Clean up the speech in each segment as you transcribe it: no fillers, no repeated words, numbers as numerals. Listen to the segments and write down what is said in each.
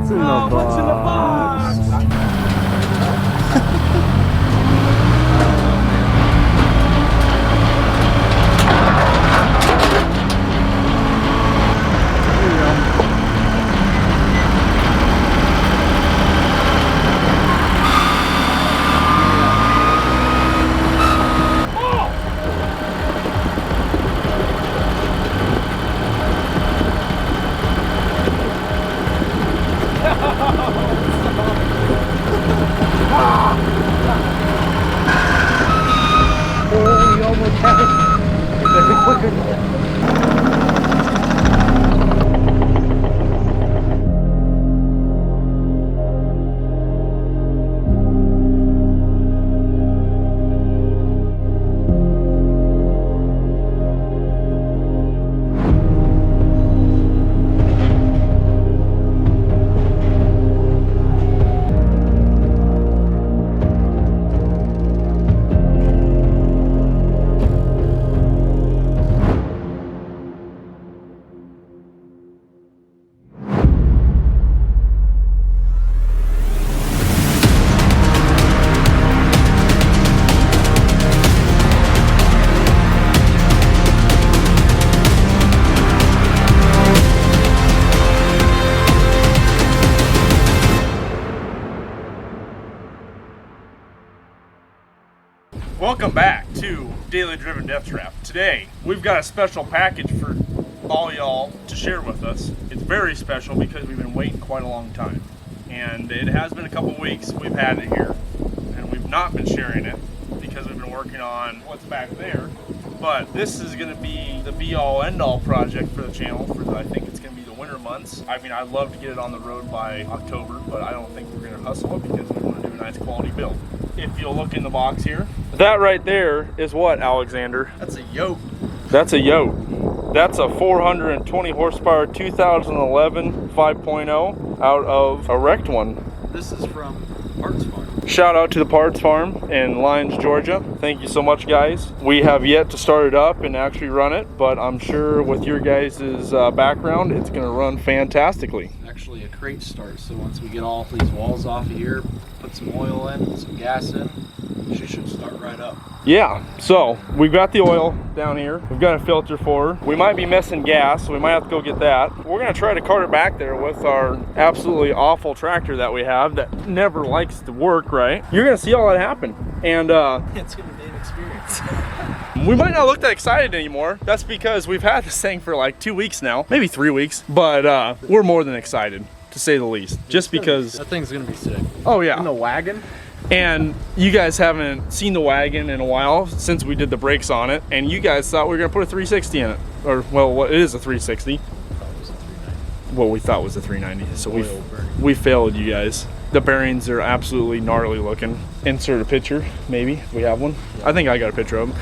What's in the box? What's in the box? Welcome back to Daily Driven Death Trap. Today, we've got a special package for all y'all to share with us. It's very special because we've been waiting quite a long time. And it has been a couple weeks we've had it here. And we've not been sharing it because we've been working on what's back there. But this is going to be the be-all, end-all project for the channel for I think it's going to be the winter months. I mean, I'd love to get it on the road by October, but I don't think we're going to hustle it because we want to do a nice quality build. If you'll look in the box here, that right there is what, Alexander? That's a yoke. That's a yoke. That's a 420 horsepower 2011 5.0 out of a wrecked one. This is from Parts Farm. Shout out to the Parts Farm in Lyons, Georgia. Thank you so much, guys. We have yet to start it up and actually run it, but I'm sure with your guys' background, it's going to run fantastically. Actually a crate start, so once we get all these walls off of here, put some oil in, some gas in, she should start right up. Yeah, so we've got the oil down here. We've got a filter for her. We might be missing gas, so we might have to go get that. We're gonna try to cart it back there with our absolutely awful tractor that we have that never likes to work right. You're gonna see all that happen. And it's gonna be an experience. we might not look that excited anymore. That's because we've had this thing for like 2 weeks now, maybe 3 weeks, but we're more than excited, to say the least, just because that thing's gonna be sick. Oh yeah. In the wagon. And you guys haven't seen the wagon in a while since we did the brakes on it, and you guys thought we were gonna put a 360 in it, or well, it is a 360. Well, we thought it was a 390, so we failed you guys. The bearings are absolutely gnarly looking. Insert a picture, maybe, if we have one. Yeah. I think I got a picture of them.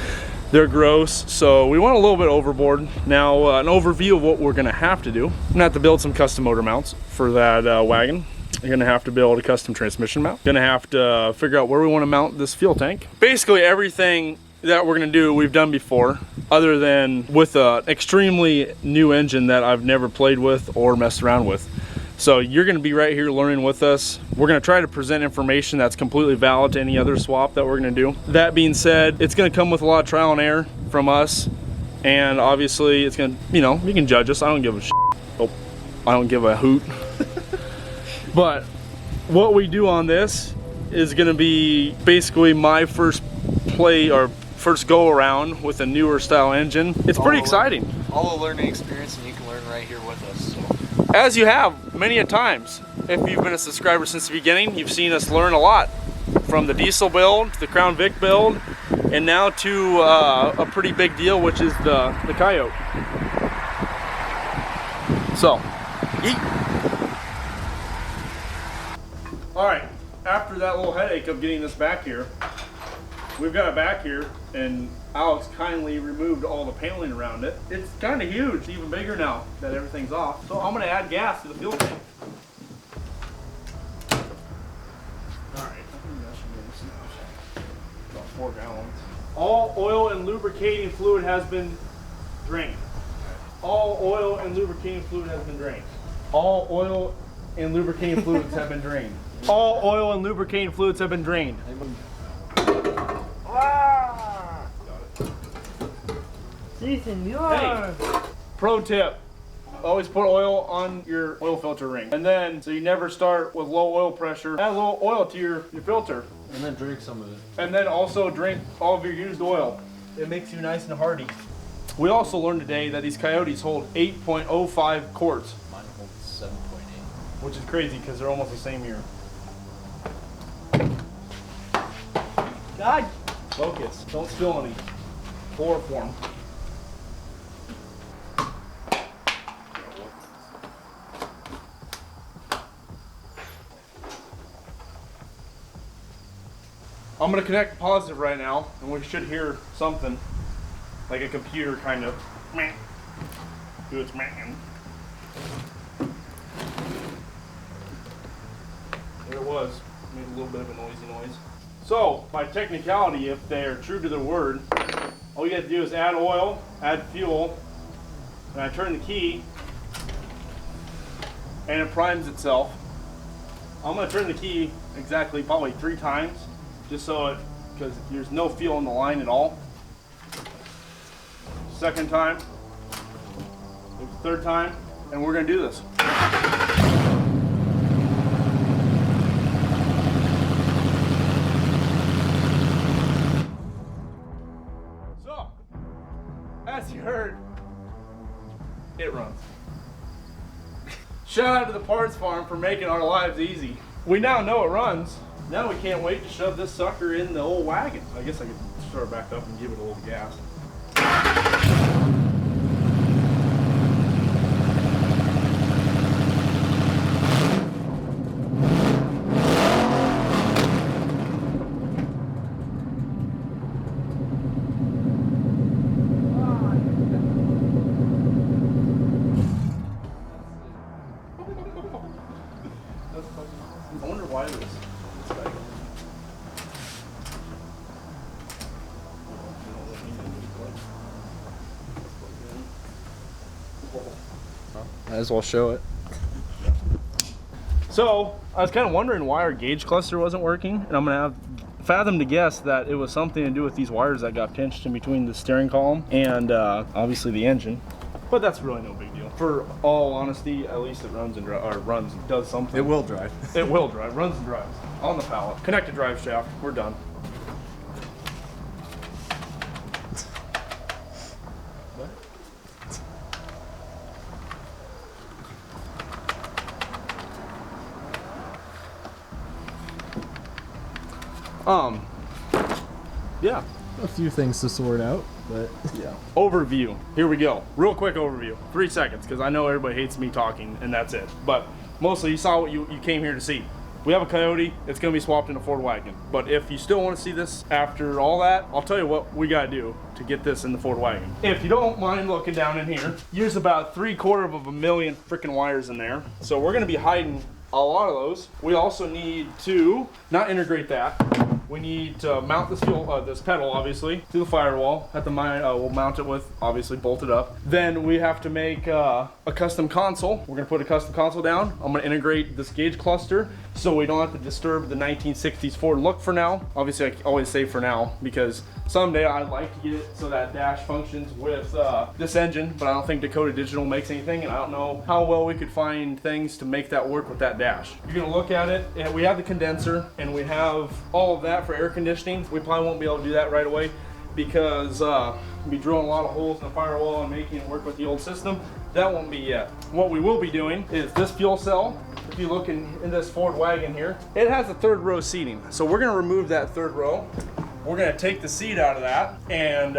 They're gross, so we went a little bit overboard. Now, an overview of what we're gonna have to do. I'm gonna have to build some custom motor mounts for that wagon. You're gonna have to build a custom transmission mount. Gonna have to figure out where we want to mount this fuel tank. Basically everything that we're gonna do we've done before, other than with an extremely new engine that I've never played with or messed around with. So you're gonna be right here learning with us. We're gonna try to present information that's completely valid to any other swap that we're gonna do. That being said, it's gonna come with a lot of trial and error from us. And obviously it's gonna, you know, you can judge us. I don't give a shit. Oh, I don't give a hoot. But what we do on this is gonna be basically my first play or first go around with a newer style engine. It's pretty exciting. All the learning experience, and you can learn right here with us. So. As you have many a times. If you've been a subscriber since the beginning, you've seen us learn a lot. From the diesel build, to the Crown Vic build, and now to a pretty big deal, which is the Coyote. So, yeet. All right, after that little headache of getting this back here, we've got it back here, and Alex kindly removed all the paneling around it. It's kind of huge, it's even bigger now that everything's off. So I'm gonna add gas to the fuel tank. All right, I think that should be enough. About 4 gallons. All oil and lubricating fluid has been drained. All oil and lubricating fluid has been drained. All oil and lubricating fluids have been drained. All oil and lubricating fluids have been drained. Hey, pro tip. Always put oil on your oil filter ring. And then, so you never start with low oil pressure, add a little oil to your filter. And then drink some of it. And then also drink all of your used oil. It makes you nice and hardy. We also learned today that these Coyotes hold 8.05 quarts. Mine holds 7.8. Which is crazy because they're almost the same year. God! Focus. Don't spill any. Chloroform. I'm gonna connect positive right now, and we should hear something like a computer kind of do its man. There it was. Made a little bit of a noisy noise. So, by technicality, if they're true to their word, all you have to do is add oil, add fuel, and I turn the key, and it primes itself. I'm gonna turn the key exactly probably 3 times. Just so it, because there's no fuel in the line at all. Second time, third time, and we're gonna do this. So, as you heard, it runs. Shout out to the parts farm for making our lives easy. We now know it runs. Now we can't wait to shove this sucker in the old wagon. I guess I could start back up and give it a little gas. I wonder why this. Might as well show it. So I was kind of wondering why our gauge cluster wasn't working, and I'm gonna fathom to guess that it was something to do with these wires that got pinched in between the steering column and obviously the engine. But that's really no big deal. For all honesty, at least it runs and does something. It will drive. It will drive, runs and drives on the pallet. Connected drive shaft. We're done. Yeah. A few things to sort out, but yeah. Overview. Here we go. Real quick overview. 3 seconds, because I know everybody hates me talking, and that's it. But mostly you saw what you came here to see. We have a Coyote. It's going to be swapped in a Ford Wagon. But if you still want to see this after all that, I'll tell you what we got to do to get this in the Ford Wagon. If you don't mind looking down in here, there's about 3/4 freaking wires in there. So we're going to be hiding a lot of those. We also need to not integrate that. We need to mount this this pedal, obviously, to the firewall. We'll mount it with, obviously, bolted up. Then we have to make a custom console. We're gonna put a custom console down. I'm gonna integrate this gauge cluster so we don't have to disturb the 1960s Ford look for now. Obviously, I always say for now because someday I'd like to get it so that dash functions with this engine, but I don't think Dakota Digital makes anything, and I don't know how well we could find things to make that work with that dash. You're gonna look at it, and we have the condenser, and we have all of that for air conditioning. We probably won't be able to do that right away because we'll be drilling a lot of holes in the firewall and making it work with the old system. That won't be yet. What we will be doing is this fuel cell. If you look in this Ford Wagon here, it has a 3rd row seating. So we're gonna remove that 3rd row. We're gonna take the seat out of that, and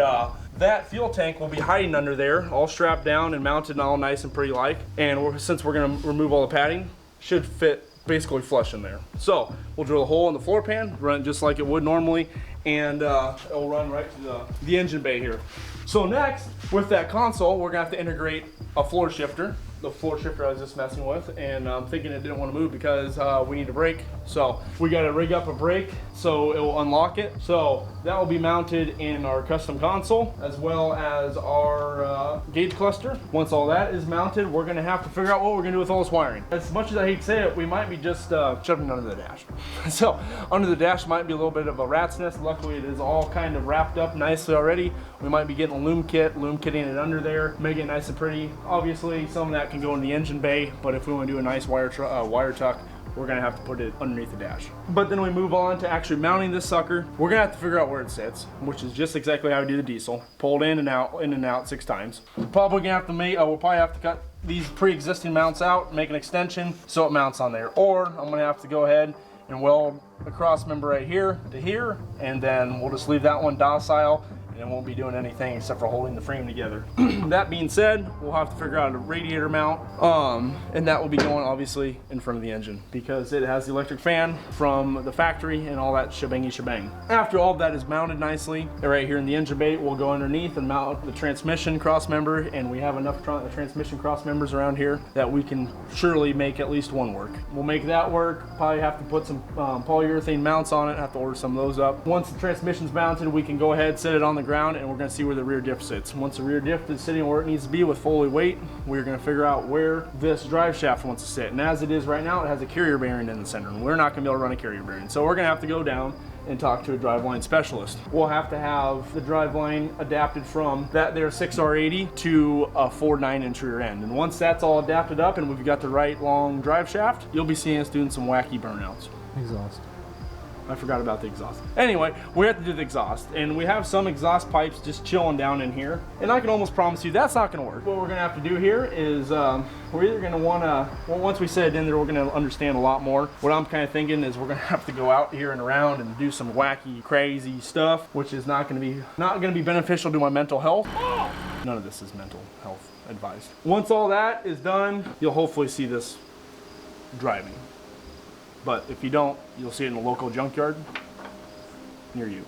that fuel tank will be hiding under there, all strapped down and mounted and all nice and pretty like. And since we're gonna remove all the padding, should fit basically flush in there. So we'll drill a hole in the floor pan, run it just like it would normally, and it'll run right to the engine bay here. So next, with that console, we're gonna have to integrate a floor shifter. the floor shifter I was just messing with, and I'm thinking it didn't want to move because we need a brake. So we got to rig up a brake so it will unlock it. So that will be mounted in our custom console as well as our gauge cluster. Once all that is mounted, we're going to have to figure out what we're going to do with all this wiring. As much as I hate to say it, we might be just shoving it under the dash. So under the dash might be a little bit of a rat's nest. Luckily it is all kind of wrapped up nicely already. We might be getting a loom kitting it under there, making it nice and pretty. Obviously some of that can go in the engine bay, but if we want to do a nice wire tuck, we're gonna have to put it underneath the dash. But then we move on to actually mounting this sucker. We're gonna have to figure out where it sits, which is just exactly how we do the diesel. Pull it in and out 6 times. We're probably gonna have to we'll probably have to cut these pre-existing mounts out, make an extension so it mounts on there. Or I'm gonna have to go ahead and weld a cross member right here to here, and then we'll just leave that one docile and won't be doing anything except for holding the frame together. That being said, we'll have to figure out a radiator mount, and that will be going obviously in front of the engine because it has the electric fan from the factory and all that shebangy shebang. After all of that is mounted nicely, right here in the engine bay, we'll go underneath and mount the transmission cross member, and we have enough transmission cross members around here that we can surely make at least one work. We'll make that work, probably have to put some polyurethane mounts on it, have to order some of those up. Once the transmission's mounted, we can go ahead, set it on the ground, and we're going to see where the rear diff sits. Once the rear diff is sitting where it needs to be with fully weight, we're going to figure out where this drive shaft wants to sit. And as it is right now, it has a carrier bearing in the center, and we're not going to be able to run a carrier bearing. So we're going to have to go down and talk to a driveline specialist. We'll have to have the driveline adapted from that there 6R80 to a 4.9-inch rear end. And once that's all adapted up and we've got the right long drive shaft, you'll be seeing us doing some wacky burnouts. Exhaust. I forgot about the exhaust. Anyway, we have to do the exhaust, and we have some exhaust pipes just chilling down in here, and I can almost promise you that's not going to work. What we're going to have to do here is we're either going to want to, well, once we set it in there, we're going to understand a lot more. What I'm kind of thinking is we're going to have to go out here and around and do some wacky, crazy stuff, which is not going to be beneficial to my mental health. None of this is mental health advised. Once all that is done, you'll hopefully see this driving. But if you don't, you'll see it in a local junkyard near you.